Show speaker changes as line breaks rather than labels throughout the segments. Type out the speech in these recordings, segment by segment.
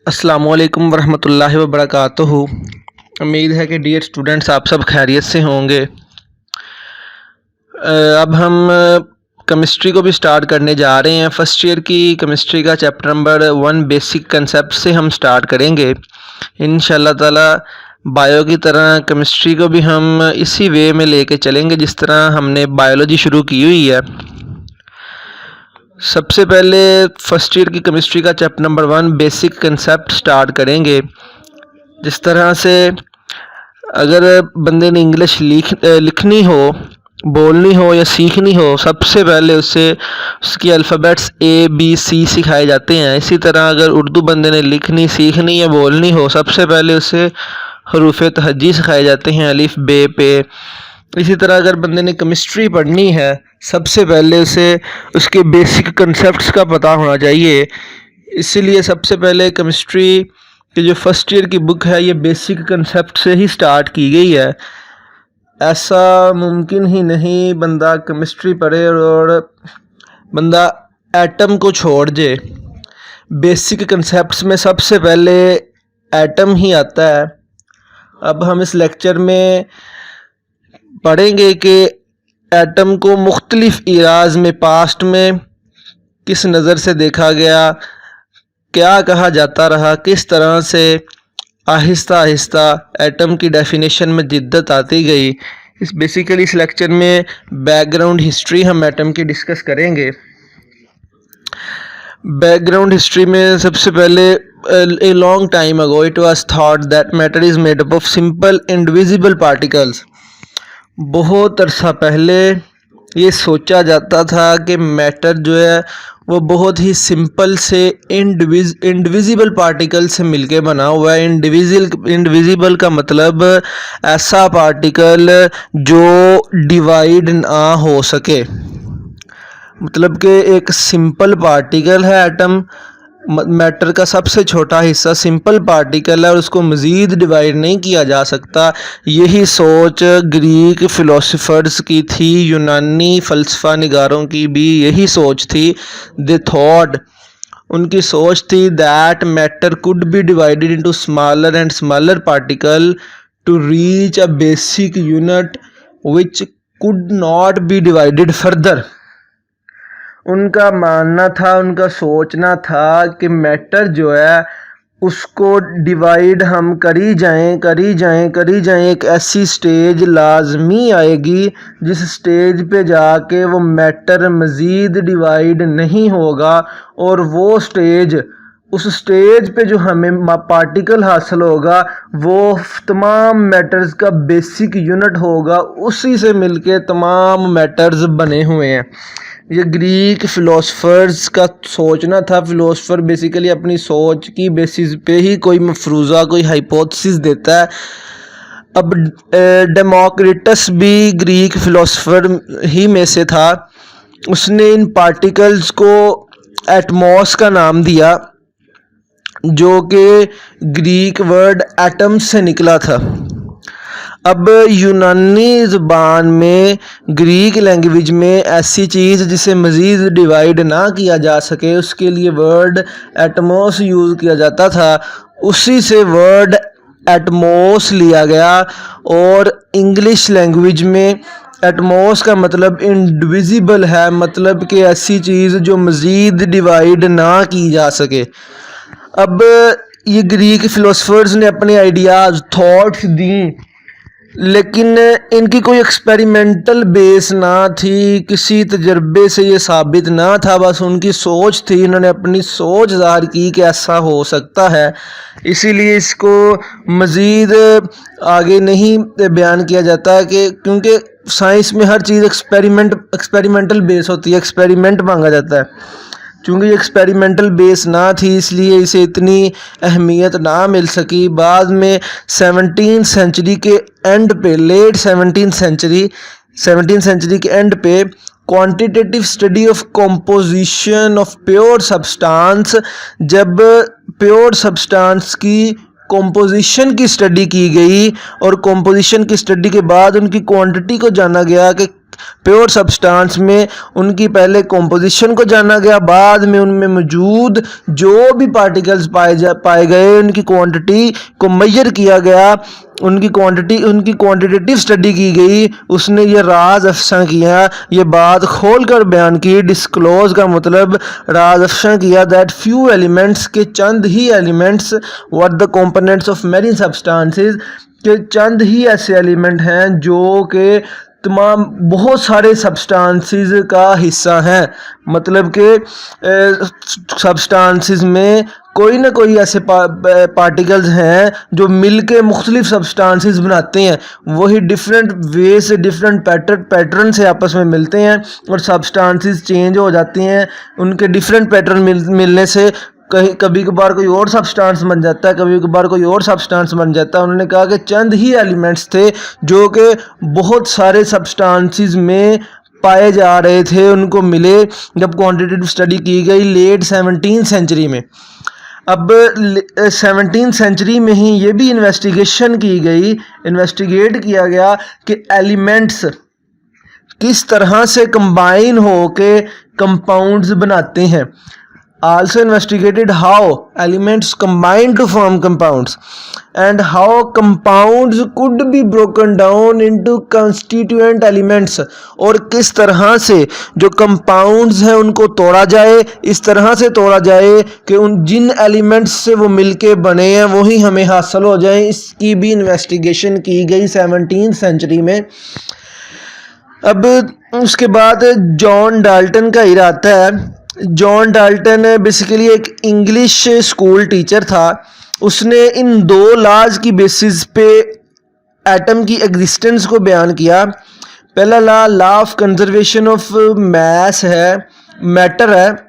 अस्सलामुअलैकुम वरहमतुल्लाहि वबरकातुहू। उम्मीद है कि डियर स्टूडेंट्स आप सब खैरियत से होंगे। अब हम केमिस्ट्री को भी स्टार्ट करने जा रहे हैं। फ़र्स्ट ईयर की केमिस्ट्री का चैप्टर नंबर 1 बेसिक कंसेप्ट से हम स्टार्ट करेंगे इंशाल्लाह ताला। बायो की तरह केमिस्ट्री को भी हम इसी वे में लेके चलेंगे जिस तरह हमने बायोलॉजी शुरू की हुई है। सबसे पहले फर्स्ट ईयर की केमिस्ट्री का chapter number 1 basic concept start करेंगे। जिस तरह से अगर बंदे ने इंग्लिश लिखनी हो, बोलनी हो या सीखनी हो, सबसे पहले उसकी अल्फ़ाबेट्स ABC सिखाए जाते हैं। इसी तरह अगर उर्दू बंदे ने लिखनी, सीखनी या बोलनी हो, सबसे पहले उसे हरूफ तहज्जी सिखाए जाते हैं, अलिफ बे पे। इसी तरह अगर बंदे ने केमिस्ट्री पढ़नी है, सबसे पहले उसे उसके बेसिक कंसेप्ट्स का पता होना चाहिए। इसीलिए सबसे पहले केमिस्ट्री की जो फर्स्ट ईयर की बुक है ये बेसिक कंसेप्ट से ही स्टार्ट की गई है। ऐसा मुमकिन ही नहीं बंदा केमिस्ट्री पढ़े और बंदा एटम को छोड़ दे। बेसिक कंसेप्ट्स में सबसे पहले एटम ही आता है। अब हम इस लेक्चर में पढ़ेंगे कि एटम को मुख्तलिफ इराज में पास्ट में किस नज़र से देखा गया, क्या कहा जाता रहा, किस तरह से आहिस्ता आहिस्ता एटम की डेफिनेशन में जिद्दत आती गई। बेसिकली इस लेक्चर में बैकग्राउंड हिस्ट्री हम एटम की डिस्कस करेंगे। बैकग्राउंड हिस्ट्री में सबसे पहले a long time ago it was thought that matter is made up of simple indivisible particles. बहुत अरसा पहले ये सोचा जाता था कि मैटर जो है वो बहुत ही सिंपल से इंडिविजिबल पार्टिकल से मिलके बना हुआ है। इंडिविजिबल का मतलब ऐसा पार्टिकल जो डिवाइड ना हो सके। मतलब कि एक सिंपल पार्टिकल है एटम, मैटर का सबसे छोटा हिस्सा सिंपल पार्टिकल है और उसको मज़ीद डिवाइड नहीं किया जा सकता। यही सोच ग्रीक फ़िलोसोफर्स की थी, यूनानी फ़लसफ़ा निगारों की भी यही सोच थी। दे थॉट, उनकी सोच थी that matter could be divided into smaller and smaller particle to reach a basic unit which could not be divided further. उनका मानना था, उनका सोचना था कि मैटर जो है उसको डिवाइड हम करी जाएं। एक ऐसी स्टेज लाजमी आएगी जिस स्टेज पे जाके वो मैटर मज़ीद डिवाइड नहीं होगा और वो स्टेज, उस स्टेज पे जो हमें पार्टिकल हासिल होगा वो तमाम मैटर्स का बेसिक यूनिट होगा। उसी से मिलके तमाम मैटर्स बने हुए हैं। ये ग्रीक फ़िलोसफर्स का सोचना था। फ़िलोसफर बेसिकली अपनी सोच की बेसिस पे ही कोई मफरूज़ा, कोई हाइपोथेसिस देता है। अब डेमोक्रिटस भी ग्रीक फ़िलोसफर ही में से था। उसने इन पार्टिकल्स को एटमॉस का नाम दिया, जो कि ग्रीक वर्ड एटम से निकला था। अब यूनानी ज़बान में, ग्रीक लैंग्वेज में ऐसी चीज़ जिसे मज़ीद डिवाइड ना किया जा सके उसके लिए वर्ड एटमॉस यूज़ किया जाता था। उसी से वर्ड एटमॉस लिया गया और इंग्लिश लैंग्वेज में एटमॉस का मतलब इंडिविजिबल है, मतलब कि ऐसी चीज़ जो मज़ीद डिवाइड ना की जा सके। अब ये ग्रीक फ़िलोसफर्स ने अपने आइडियाज़, थॉट्स दी, लेकिन इनकी कोई एक्सपेरिमेंटल बेस ना थी, किसी तजर्बे से ये साबित ना था, बस उनकी सोच थी। इन्होंने अपनी सोच ज़ाहिर की कि ऐसा हो सकता है, इसीलिए इसको मज़ीद आगे नहीं बयान किया जाता कि क्योंकि साइंस में हर चीज़ एक्सपेरिमेंटल बेस होती है, एक्सपेरिमेंट मांगा जाता है। चूँकि ये एक्सपेरिमेंटल बेस ना थी इसलिए इसे इतनी अहमियत ना मिल सकी। बाद में 17th सेंचुरी के एंड पे, लेट 17th सेंचुरी के एंड पे quantitative study of composition of pure substance, जब प्योर सब्सटेंस की कंपोजिशन की स्टडी की गई और कंपोजिशन की स्टडी के बाद उनकी क्वांटिटी को जाना गया कि प्योर सब्सटेंस में उनकी पहले कॉम्पोजिशन को जाना गया, बाद में उनमें मौजूद जो भी पार्टिकल्स पाए गए उनकी क्वांटिटी को मेजर किया गया, उनकी क्वांटिटेटिव स्टडी की गई। उसने ये राज अफशा किया, ये बात खोल कर बयान की। डिस्क्लोज का मतलब राज अफशा किया दैट फ्यू एलिमेंट्स के चंद ही elements were the components of many substances के चंद ही ऐसे एलिमेंट हैं जो कि तमाम बहुत सारे सब्सटेंसेस का हिस्सा हैं। मतलब कि सब्सटेंसेस में कोई ना कोई ऐसे पार्टिकल्स हैं जो मिलके मुख्तलिफ सब्सटेंसेस बनाते हैं, वही डिफरेंट वे से डिफरेंट पैटर्न से आपस में मिलते हैं और सब्सटेंसेस चेंज हो जाती हैं। उनके डिफरेंट पैटर्न मिलने से कभी कभार कोई और सब्सटेंस बन जाता है, कभी कभार कोई और सब्सटेंस बन जाता है। उन्होंने कहा कि चंद ही एलिमेंट्स थे जो कि बहुत सारे सब्सटेंसेस में पाए जा रहे थे, उनको मिले जब क्वांटिटेटिव स्टडी की गई लेट 17th सेंचुरी में। अब 17th सेंचुरी में ही ये भी इन्वेस्टिगेट किया गया कि एलिमेंट्स किस तरह से कंबाइन हो के कंपाउंड्स बनाते हैं। Also investigated how elements combine to form compounds and how compounds could be broken down into constituent elements, और किस तरह से जो compounds हैं उनको तोड़ा जाए, इस तरह से तोड़ा जाए कि उन जिन elements से वो मिलके बने हैं वही हमें हासिल हो जाए। इसकी भी इन्वेस्टिगेशन की गई 17th सेंचुरी में। अब उसके बाद जॉन डाल्टन का इरादा है। जॉन डाल्टन बेसिकली एक इंग्लिश स्कूल टीचर था। उसने इन दो लॉज की बेसिस पे एटम की एग्जिस्टेंस को बयान किया। पहला law of conservation of mass है, मैटर है।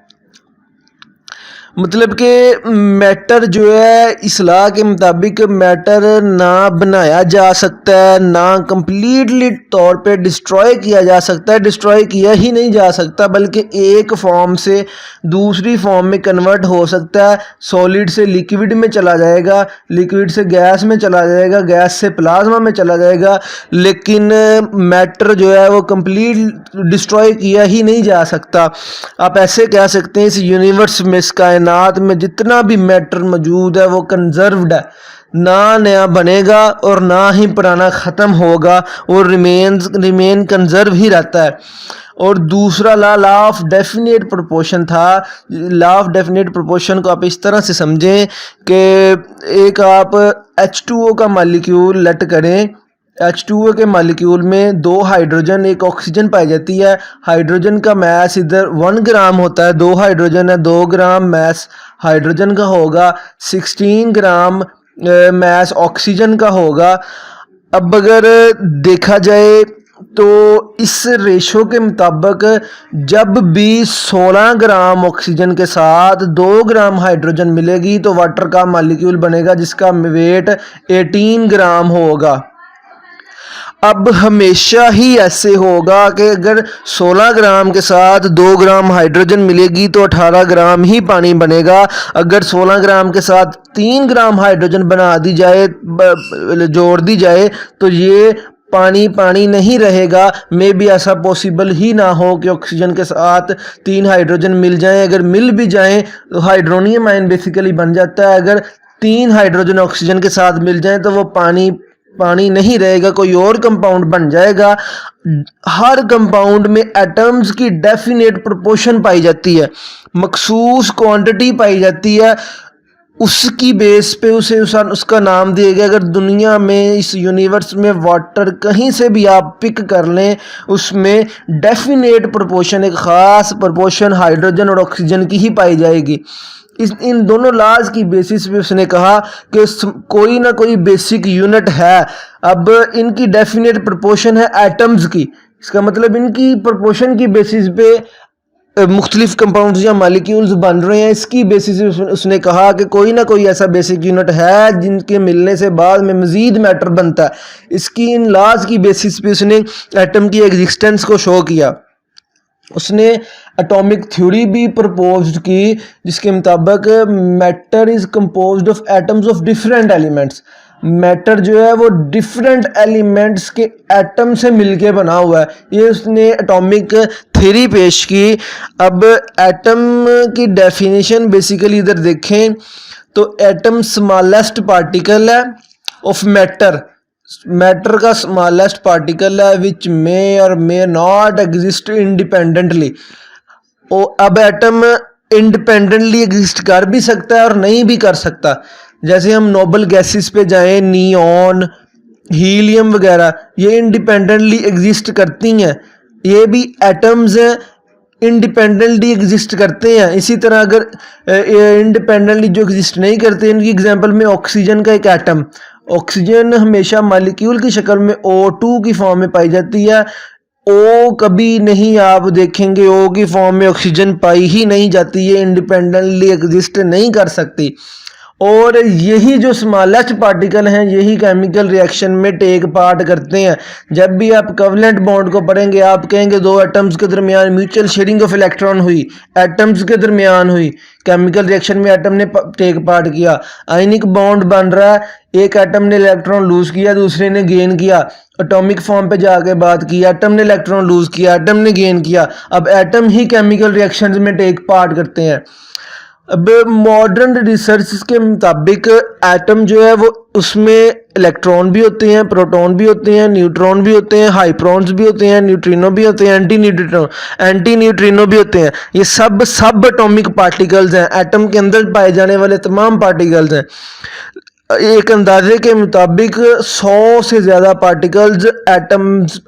मतलब कि मैटर जो है इस लॉ के मुताबिक मैटर ना बनाया जा सकता है, ना कंप्लीटली तौर पे डिस्ट्रॉय किया जा सकता है, डिस्ट्रॉय किया ही नहीं जा सकता बल्कि एक फॉर्म से दूसरी फॉर्म में कन्वर्ट हो सकता है। सॉलिड से लिक्विड में चला जाएगा, लिक्विड से गैस में चला जाएगा, गैस से प्लाज्मा में चला जाएगा, लेकिन मैटर जो है वो कंप्लीट डिस्ट्रॉय किया ही नहीं जा सकता। आप ऐसे कह सकते हैं इस यूनिवर्स में, इस कायनात में जितना भी मैटर मौजूद है वो कंजर्व्ड है, ना नया बनेगा और ना ही पुराना ख़त्म होगा, वो रिमेन कंजर्व ही रहता है। और दूसरा लॉ ऑफ डेफिनेट प्रोपोर्शन था। लॉ ऑफ डेफिनेट प्रोपोर्शन को आप इस तरह से समझें कि एक आप H2O का मालिक्यूल लेट करें, H2O के मालिक्यूल में 2 हाइड्रोजन 1 ऑक्सीजन पाई जाती है। हाइड्रोजन का मैस इधर 1 ग्राम होता है, 2 हाइड्रोजन है, 2 ग्राम मैस हाइड्रोजन का होगा, 16 ग्राम मैस ऑक्सीजन का होगा। अब अगर देखा जाए तो इस रेशो के मुताबिक जब भी 16 ग्राम ऑक्सीजन के साथ 2 ग्राम हाइड्रोजन मिलेगी तो वाटर का मालिक्यूल बनेगा जिसका वेट 18 ग्राम होगा। अब हमेशा ही ऐसे होगा कि अगर 16 ग्राम के साथ 2 ग्राम हाइड्रोजन मिलेगी तो 18 ग्राम ही पानी बनेगा। अगर 16 ग्राम के साथ 3 ग्राम हाइड्रोजन बना दी जाए, जोड़ दी जाए, तो ये पानी नहीं रहेगा। मे भी ऐसा पॉसिबल ही ना हो कि ऑक्सीजन के साथ 3 हाइड्रोजन मिल जाएं। अगर मिल भी जाएं तो हाइड्रोनियम आयन बेसिकली बन जाता है। अगर 3 हाइड्रोजन ऑक्सीजन के साथ मिल जाएं तो वो पानी नहीं रहेगा, कोई और कंपाउंड बन जाएगा। हर कंपाउंड में एटम्स की डेफिनेट प्रोपोर्शन पाई जाती है, मखसूस क्वांटिटी पाई जाती है, उसकी बेस पे उसका नाम दिया गया। अगर दुनिया में इस यूनिवर्स में वाटर कहीं से भी आप पिक कर लें, उसमें डेफिनेट प्रोपोर्शन, एक ख़ास प्रोपोर्शन हाइड्रोजन और ऑक्सीजन की ही पाई जाएगी। इन दोनों लॉज की बेसिस पे उसने कहा कि कोई ना कोई बेसिक यूनिट है। अब इनकी डेफिनेट प्रोपोर्शन है एटम्स की, इसका मतलब इनकी प्रोपोर्शन की बेसिस पे मुख्तलिफ कंपाउंड्स या मालिक्यूल्स बन रहे हैं। इसकी बेसिस पे उसने कहा कि कोई ना कोई ऐसा बेसिक यूनिट है जिनके मिलने से बाद में मज़ीद मैटर बनता है। इसकी इन लॉज की बेसिस पे उसने एटम की एग्जिस्टेंस को शो किया। उसने एटॉमिक थ्योरी भी प्रपोज्ड की जिसके मुताबिक matter is composed of atoms of different elements. Matter जो है वो डिफरेंट एलिमेंट्स के एटम से मिलके बना हुआ है। ये उसने एटॉमिक थ्योरी पेश की। अब एटम की डेफिनेशन बेसिकली इधर देखें तो एटम स्मॉलेस्ट पार्टिकल है ऑफ मैटर। मैटर का स्मॉलेस्ट पार्टिकल है विच मे और मे नॉट एग्जिस्ट इंडिपेंडेंटली। अब एटम इंडिपेंडेंटली एग्जिस्ट कर भी सकता है और नहीं भी कर सकता। जैसे हम नोबल गैसेस पे जाएं, नियॉन, हीलियम वगैरह, ये इंडिपेंडेंटली एग्जिस्ट करती हैं। ये भी एटम्स हैं, इंडिपेंडेंटली एग्जिस्ट करते हैं। इसी तरह अगर इंडिपेंडेंटली जो एग्जिस्ट नहीं करते, इनकी एग्जांपल में ऑक्सीजन का एक एटम, ऑक्सीजन हमेशा मॉलिक्यूल की शक्ल में O2 की फॉर्म में पाई जाती है। ओ कभी नहीं आप देखेंगे ओ की फॉर्म में ऑक्सीजन पाई ही नहीं जाती, ये इंडिपेंडेंटली एग्जिस्ट नहीं कर सकती। और यही जो स्मॉलेस्ट पार्टिकल हैं यही केमिकल रिएक्शन में टेक पार्ट करते हैं। जब भी आप कोवेलेंट बॉन्ड को पढ़ेंगे आप कहेंगे दो एटम्स के दरमियान म्यूचुअल शेयरिंग ऑफ इलेक्ट्रॉन हुई, एटम्स के दरमियान हुई। केमिकल रिएक्शन में एटम ने टेक पार्ट किया। आयनिक बॉन्ड बन रहा है, एक एटम ने इलेक्ट्रॉन लूज किया, दूसरे ने गेन किया। एटॉमिक फॉर्म पे जाके बात की, एटम ने इलेक्ट्रॉन लूज किया, एटम ने गेन किया। अब एटम ही केमिकल रिएक्शंस में टेक पार्ट करते हैं। अब मॉडर्न रिसर्च के मुताबिक एटम जो है वो उसमें इलेक्ट्रॉन भी होते हैं, प्रोटॉन भी होते हैं, न्यूट्रॉन भी होते हैं, हाइड्रॉन्स भी होते हैं, न्यूट्रिनो भी होते हैं, एंटी न्यूट्रिनो भी होते हैं। ये सब एटॉमिक पार्टिकल्स हैं, एटम के अंदर पाए जाने वाले तमाम पार्टिकल्स हैं। एक अंदाजे के मुताबिक 100 से ज़्यादा पार्टिकल्स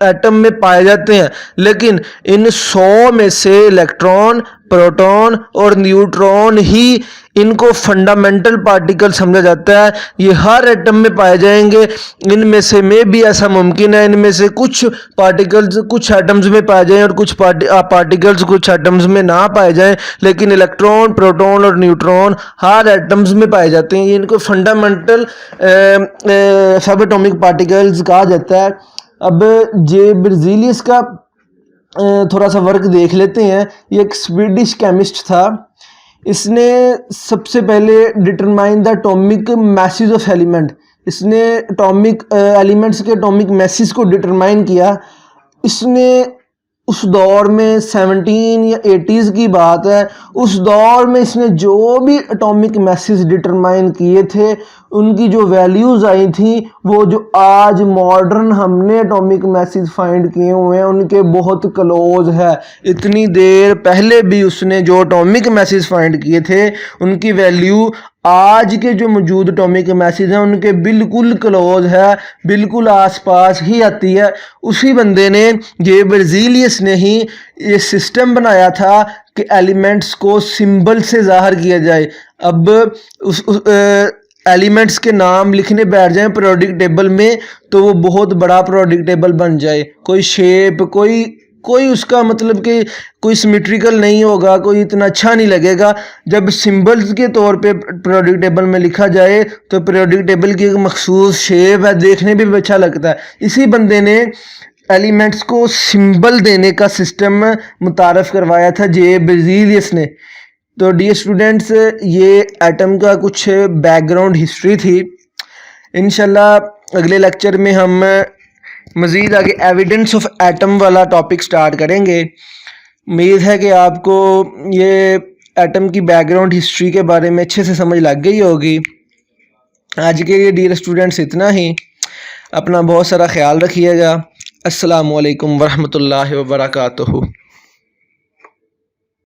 एटम में पाए जाते हैं, लेकिन इन 100 में से इलेक्ट्रॉन, प्रोटॉन और न्यूट्रॉन ही इनको फंडामेंटल पार्टिकल समझा जाता है। ये हर एटम में पाए जाएंगे। इनमें से में भी ऐसा मुमकिन है इनमें से कुछ पार्टिकल्स कुछ एटम्स में पाए जाएं और कुछ पार्टिकल्स कुछ एटम्स में ना पाए जाएं, लेकिन इलेक्ट्रॉन, प्रोटॉन और न्यूट्रॉन हर एटम्स में पाए जाते हैं। इनको फंडामेंटल सब एटॉमिक पार्टिकल्स कहा जाता है। अब जे बेrzelius का थोड़ा सा वर्क देख लेते हैं। ये एक स्वीडिश केमिस्ट था। इसने सबसे पहले determine the atomic message of element. इसने एटॉमिक एलिमेंट्स के एटॉमिक मैसेज को डिटरमाइन किया। इसने उस दौर में 17 या 80s की बात है, उस दौर में इसने जो भी एटॉमिक मैसेज डिटरमाइन किए थे उनकी जो वैल्यूज़ आई थी वो जो आज मॉडर्न हमने एटॉमिक मैसेज फाइंड किए हुए हैं उनके बहुत क्लोज है। इतनी देर पहले भी उसने जो एटॉमिक मैसेज फाइंड किए थे उनकी वैल्यू आज के जो मौजूद एटॉमिक मैसेज हैं उनके बिल्कुल क्लोज है, बिल्कुल आसपास ही आती है। उसी बंदे ने जे बेrzelius ने ही ये सिस्टम बनाया था कि एलिमेंट्स को सिंबल से ज़ाहिर किया जाए। अब उस एलिमेंट्स के नाम लिखने बैठ जाएं पीरियोडिक टेबल में तो वो बहुत बड़ा पीरियोडिक टेबल बन जाए। कोई शेप कोई उसका मतलब कि कोई सिमेट्रिकल नहीं होगा, कोई इतना अच्छा नहीं लगेगा। जब सिंबल्स के तौर पे पीरियोडिक टेबल में लिखा जाए तो पीरियोडिक टेबल की एक मखसूस शेप है, देखने भी अच्छा लगता है। इसी बंदे ने एलिमेंट्स को सिंबल देने का सिस्टम मुतारफ़ करवाया था जे बेrzelius ने। तो डियर स्टूडेंट्स, ये एटम का कुछ बैकग्राउंड हिस्ट्री थी। इंशाल्लाह अगले लेक्चर में हम मज़ीद आगे एविडेंस ऑफ एटम वाला टॉपिक स्टार्ट करेंगे। उम्मीद है कि आपको ये एटम की बैकग्राउंड हिस्ट्री के बारे में अच्छे से समझ लग गई होगी। आज के लिए डियर स्टूडेंट्स इतना ही। अपना बहुत सारा ख्याल रखिएगा। अस्सलामु अलैकुम वरहमतुल्लाहि वबरकातुहू।